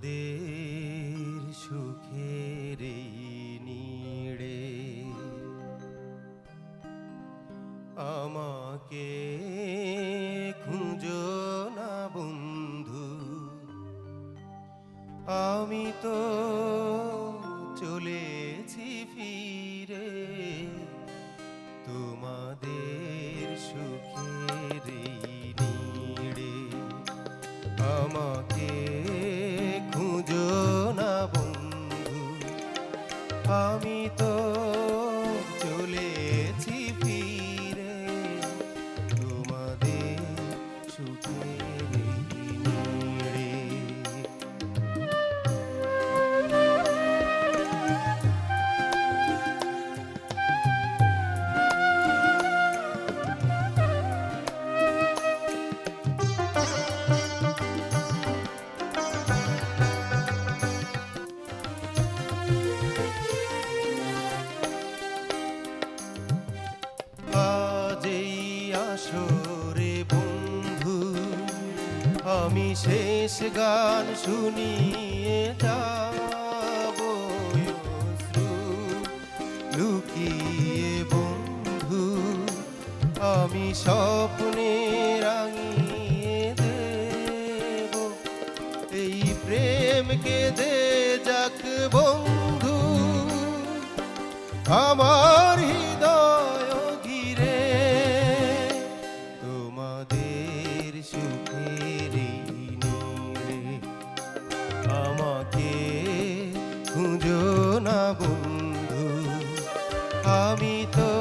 তোমাদের সুখের এই নিড়ে আমাকে খুঁজো না বন্ধু, আমি তো চলেছি ফিরে তোমাদের সুখের এই নিড়ে। আমাকে খুঁজো না বন্ধু, আমি তো চলেছি ফিরে তোমাদের সুখের এই নিড়ে। আসরে বন্ধু আমি শেষ গান শুনিয়ে যাব অশ্রু লুকিয়ে বন্ধু, আমি স্বপ্নে রাঙিয়ে দেব এই প্রেমকে দে যাক বন্ধু আমার হৃদয় ঘিরে তোমাদের সুখের এই নিড়ে। আমাকে খুঁজো না বন্ধু, আমি তো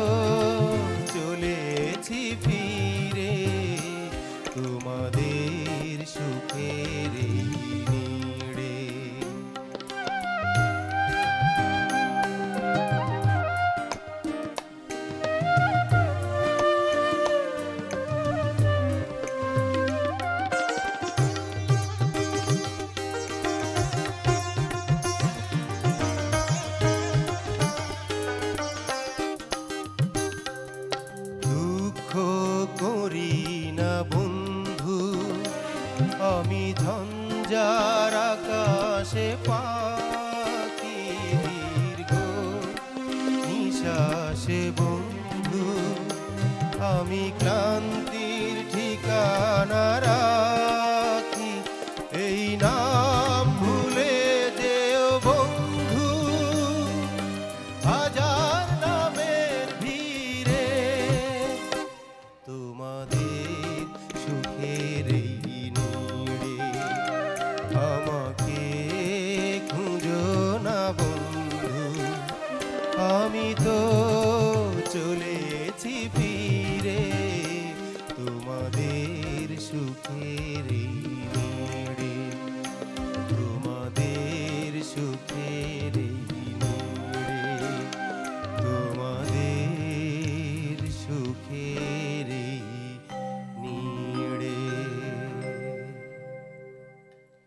চলেছি ফিরে তোমাদের সুখের এই নিড়ে। করি না বন্ধু আমি ঝঞ্ঝার আকাশে পাখি দীর্ঘ নিঃশ্বাসে বন্ধু, আমি ক্লান্তির ঠিকানা রাখি এই নাম ভুলে যেও বন্ধু হাজার নামের ভিড়ে তোমাদের সুখের এই নিড়ে। আমাকে খুঁজো না বন্ধু, আমি তো চলেছি ফিরে তোমাদের সুখের এই